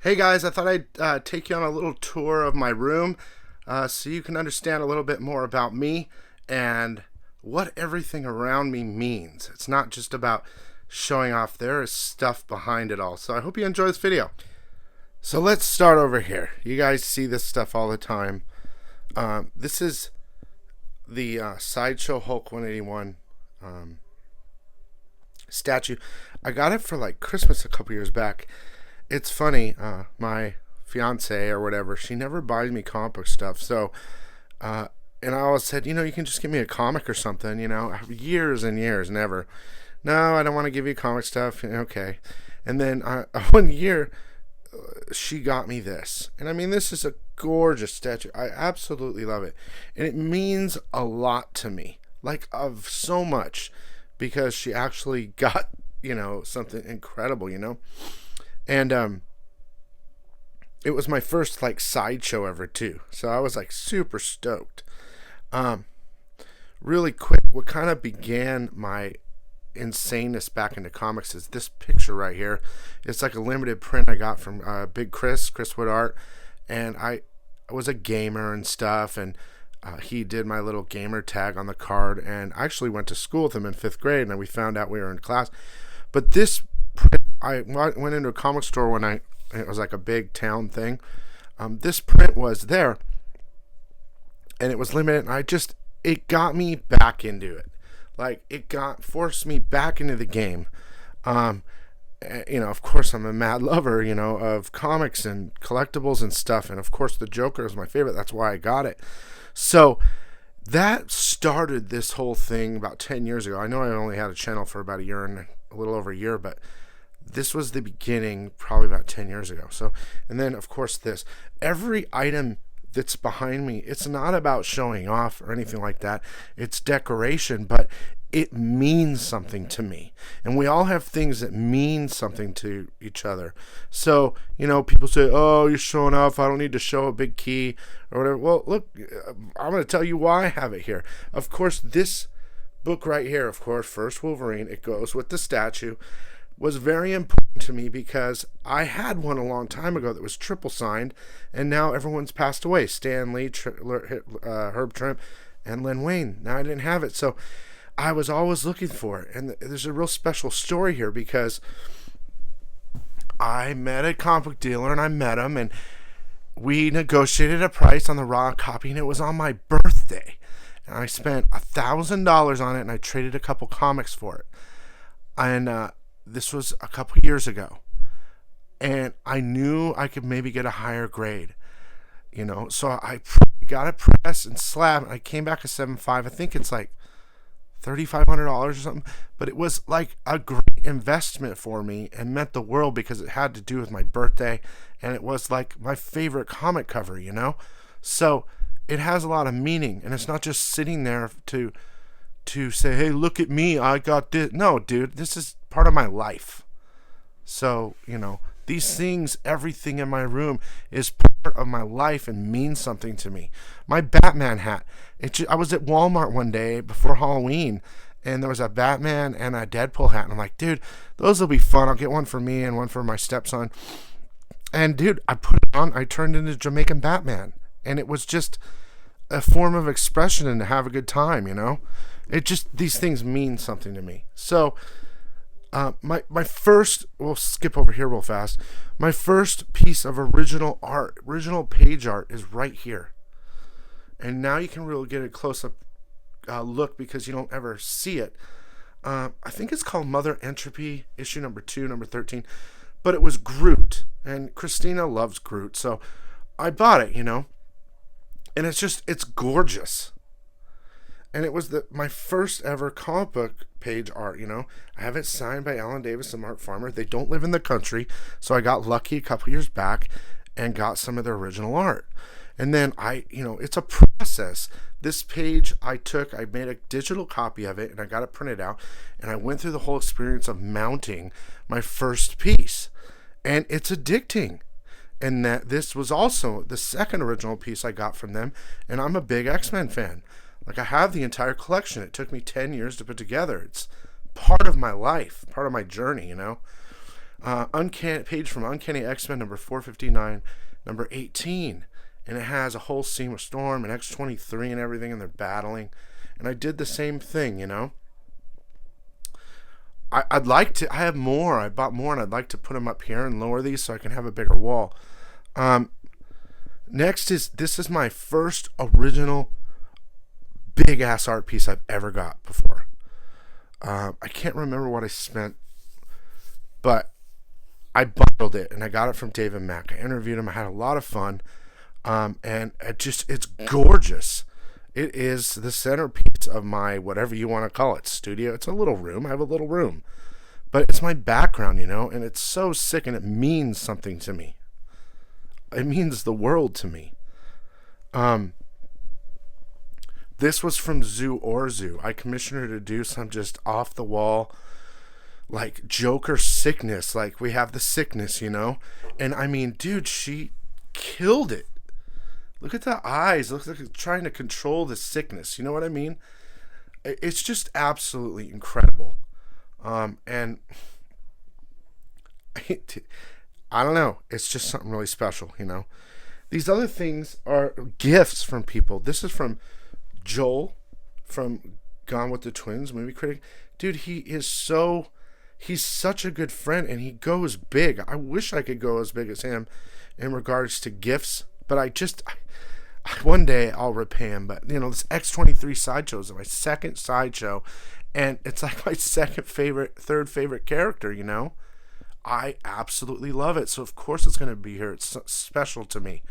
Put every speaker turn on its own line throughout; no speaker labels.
Hey guys, I thought I'd take you on a little tour of my room so you can understand a little bit more about me and what everything around me means. It's not just about showing off, there is stuff behind it all. So I hope you enjoy this video. So let's start over here. You guys see this stuff all the time. This is the Sideshow Hulk 181 statue. I got it for like Christmas a couple years back. It's funny, my fiance or whatever, she never buys me comic book stuff. So, and I always said, you can just give me a comic or something, years and years, never. No, I don't want to give you comic stuff. Okay. And then one year, she got me this. And I mean, this is a gorgeous statue. I absolutely love it. And it means a lot to me, like of so much, because she actually got, something incredible. And it was my first like sideshow ever too, so I was like super stoked. Really quick, what kind of began my insaneness back into comics is this picture right here. It's like a limited print I got from Big Chris Wood Art, and I was a gamer and stuff, and he did my little gamer tag on the card, and I actually went to school with him in 5th grade, and then we found out we were in class. But this print, I went into a comic store one night. It was like a big town thing. This print was there, and it was limited. And it got me back into it. Like forced me back into the game. Of course, I'm a mad lover, of comics and collectibles and stuff. And of course, the Joker is my favorite. That's why I got it. So that started this whole thing about 10 years ago. I know I only had a channel for about a little over a year, but this was the beginning probably about 10 years ago. So, and then of course every item that's behind me, it's not about showing off or anything like that. It's decoration, but it means something to me. And we all have things that mean something to each other. So, people say, oh, you're showing off. I don't need to show a big key or whatever. Well, look, I'm going to tell you why I have it here. Of course, this book right here, of course, First Wolverine, it goes with the statue, was very important to me because I had one a long time ago that was triple signed, and now everyone's passed away. Stan Lee, Herb Trimp, and Len Wein. Now I didn't have it, so I was always looking for it. And there's a real special story here because I met a comic book dealer, and I met him, and we negotiated a price on the raw copy, and it was on my birthday. And I spent $1,000 on it, and I traded a couple comics for it. And this was a couple years ago, and I knew I could maybe get a higher grade, so I got it pressed and slab, and I came back a 7.5. I think it's like $3,500 or something, but it was like a great investment for me and meant the world because it had to do with my birthday, and it was like my favorite comic cover, so it has a lot of meaning, and it's not just sitting there to say, hey, look at me, I got this. No, dude, this is part of my life. So, these things, everything in my room is part of my life and means something to me. My Batman hat. I was at Walmart one day before Halloween, and there was a Batman and a Deadpool hat. And I'm like, dude, those will be fun. I'll get one for me and one for my stepson. And, dude, I put it on. I turned into Jamaican Batman. And it was just a form of expression and to have a good time, these things mean something to me. So, my first, we'll skip over here real fast. My first piece of original art, original page art, is right here. And now you can really get a close-up look because you don't ever see it. I think it's called Mother Entropy, issue number 2, number 13. But it was Groot, and Christina loves Groot, so I bought it, And it's gorgeous. And it was my first ever comic book page art, I have it signed by Alan Davis and Mark Farmer. They don't live in the country, so I got lucky a couple years back and got some of their original art. And then it's a process. This page I made a digital copy of it, and I got it printed out, and I went through the whole experience of mounting my first piece. And it's addicting. And that this was also the second original piece I got from them, and I'm a big X-Men fan. Like, I have the entire collection. It took me 10 years to put together. It's part of my life, part of my journey, Uncanny page from Uncanny X-Men number 459, number 18. And it has a whole scene with Storm and X-23 and everything, and they're battling. And I did the same thing, you know. I'd like to. I have more. I bought more, and I'd like to put them up here and lower these so I can have a bigger wall. Next is this is my first original big ass art piece I've ever got before. I can't remember what I spent, but I bundled it and I got it from David Mack. I interviewed him. I had a lot of fun, and it's gorgeous. It is the centerpiece of my, whatever you want to call it, studio. It's a little room. I have a little room. But it's my background, you know, and it's so sick and it means something to me. It means the world to me. This was from Zoo Orzu. I commissioned her to do some just off the wall, like Joker sickness. Like we have the sickness, you know? And I mean, dude, she killed it. Look at the eyes. It looks like it's trying to control the sickness. You know what I mean? It's just absolutely incredible. And I don't know. It's just something really special, you know? These other things are gifts from people. This is from Joel from Gone with the Twins, movie critic. Dude, he's such a good friend, and he goes big. I wish I could go as big as him in regards to gifts, but one day I'll repay him. But, you know, this X-23 sideshow is my second sideshow, and it's like my third favorite character, you know? I absolutely love it. So, of course, it's going to be here. It's special to me.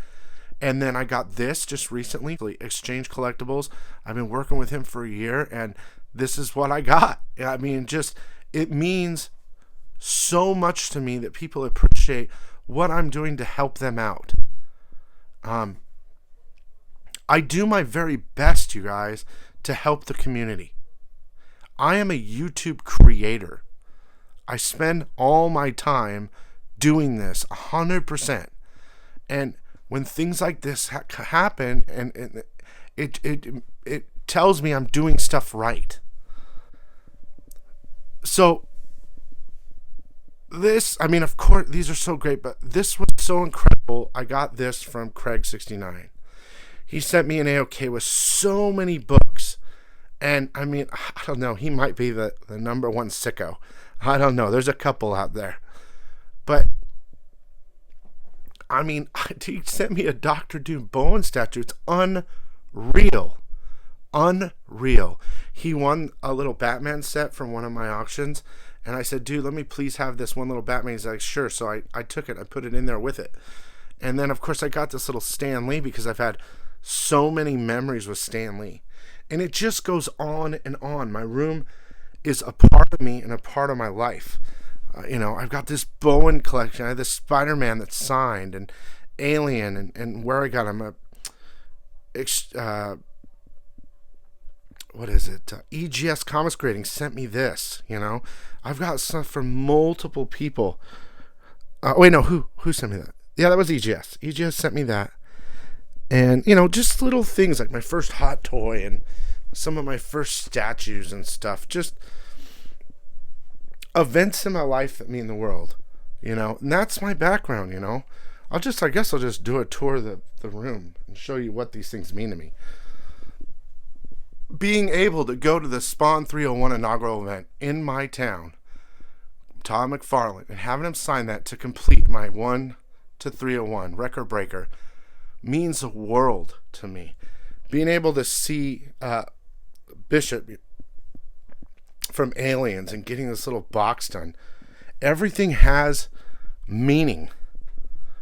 And then I got this just recently, Exchange Collectibles. I've been working with him for a year, and this is what I got. I mean, it means so much to me that people appreciate what I'm doing to help them out. I do my very best, you guys, to help the community. I am a YouTube creator. I spend all my time doing this 100%. And when things like this happen, and it tells me I'm doing stuff right. So this, I mean, of course, these are so great, but this was so incredible. I got this from Craig69. He sent me an AOK with so many books. And I mean, I don't know, he might be the number one sicko. I don't know. There's a couple out there. But, I mean, he sent me a Dr. Doom Bowen statue. It's unreal. Unreal. He won a little Batman set from one of my auctions. And I said, dude, let me please have this one little Batman. He's like, sure. So I took it. I put it in there with it. And then, of course, I got this little Stan Lee because I've had so many memories with Stan Lee. And it just goes on and on. My room is a part of me and a part of my life. You know, I've got this Bowen collection. I have this Spider-Man that's signed, and Alien, and where I got him, what is it? EGS Comics Grading sent me this, you know. I've got stuff from multiple people. Wait, no, who sent me that? Yeah, that was EGS. EGS sent me that. And, you know, just little things like my first hot toy and some of my first statues and stuff. Just events in my life that mean the world, you know. And that's my background, you know. I guess I'll just do a tour of the room and show you what these things mean to me. Being able to go to the Spawn 301 inaugural event in my town, Todd McFarlane, and having him sign that to complete my 1 to 301 record breaker means the world to me. Being able to see Bishop from Aliens and getting this little box done, everything has meaning.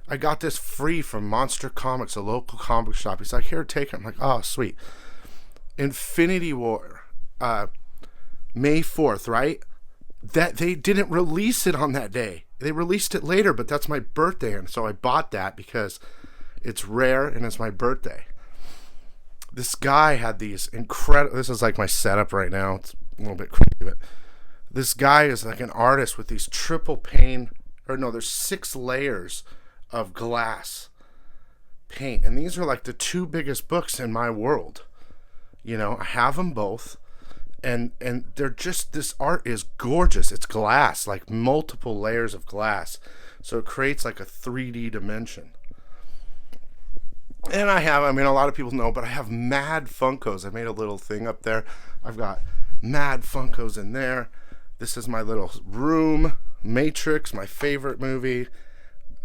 I got this free from Monster Comics, a local comic shop. He's like, here, take it. I'm like, oh, sweet. Infinity War, May 4th, right? That they didn't release it on that day. They released it later, but that's my birthday, and so I bought that because it's rare and it's my birthday. This guy had these incredible. This is like my setup right now. It's a little bit crazy, but this guy is like an artist with these there's 6 layers of glass paint, and these are like the 2 biggest books in my world. You know, I have them both. and they're just, this art is gorgeous. It's glass, like multiple layers of glass, so it creates like a 3D dimension. And I mean, a lot of people know, but I have mad Funkos. I made a little thing up there. I've got mad Funkos in there. This is my little room. Matrix, my favorite movie.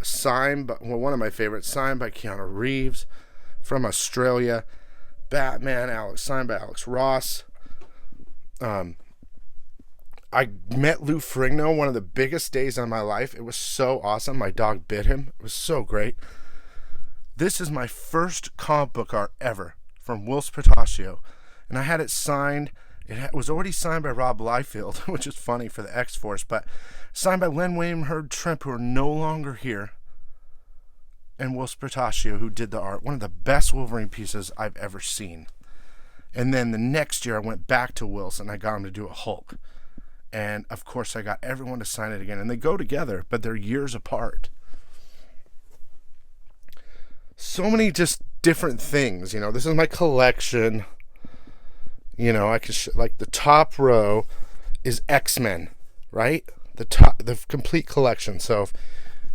Signed by, well, one of my favorites, signed by Keanu Reeves from Australia. Batman, signed by Alex Ross. I met Lou Ferrigno, one of the biggest days of my life. It was so awesome. My dog bit him. It was so great. This is my first comic book art ever from Whilce Portacio, and I had it signed. It was already signed by Rob Liefeld, which is funny for the X-Force, but signed by Len William Hurd Trimp, who are no longer here, and Whilce Portacio, who did the art. One of the best Wolverine pieces I've ever seen. And then the next year I went back to Whilce and I got him to do a Hulk. And of course I got everyone to sign it again. And they go together, but they're years apart. So many just different things, you know. This is my collection. You know, I can like the top row is X-Men, right? The complete collection. So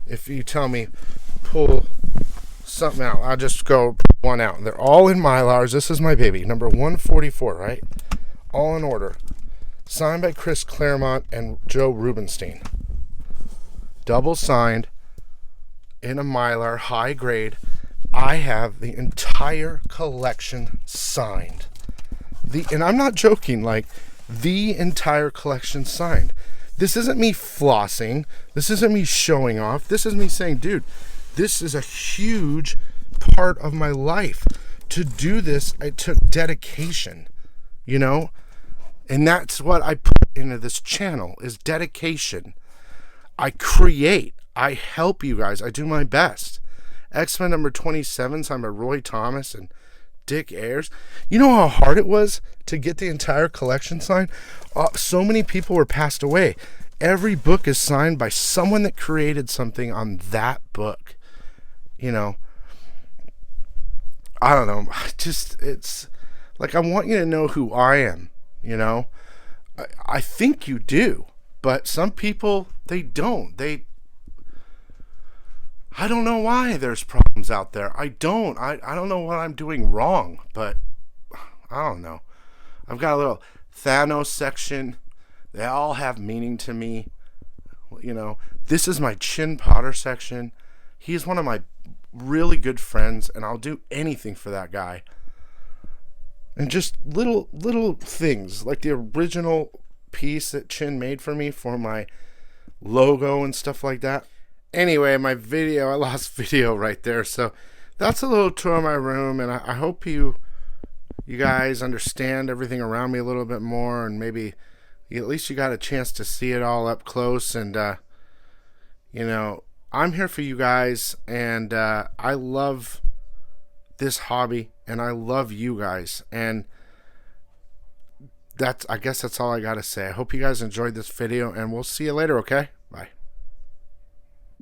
if you tell me pull something out, I'll just go pull one out. They're all in Mylars. This is my baby, number 144, right? All in order. Signed by Chris Claremont and Joe Rubenstein. Double signed in a Mylar, high grade. I have the entire collection signed. And I'm not joking, like the entire collection signed. This isn't me flossing. This isn't me showing off. This is me saying, dude, this is a huge part of my life. To do this, it took dedication, you know? And that's what I put into this channel, is dedication. I create. I help you guys. I do my best. X-Men number 27, signed by Roy Thomas and Dick Ayers. You know how hard it was to get the entire collection signed? So many people were passed away. Every book is signed by someone that created something on that book. You know, I don't know. It's like, I want you to know who I am, you know. I think you do, but some people, they don't. I don't know why there's problems out there. I don't know what I'm doing wrong, but I don't know. I've got a little Thanos section. They all have meaning to me. You know, this is my Chin Potter section. He's one of my really good friends, and I'll do anything for that guy. And just little things, like the original piece that Chin made for me for my logo and stuff like that. Anyway, I lost video right there. So that's a little tour of my room, and I hope you guys understand everything around me a little bit more, and maybe at least you got a chance to see it all up close. And you know, I'm here for you guys, and I love this hobby, and I love you guys, and I guess that's all I gotta say. I hope you guys enjoyed this video, and we'll see you later, okay? Bye.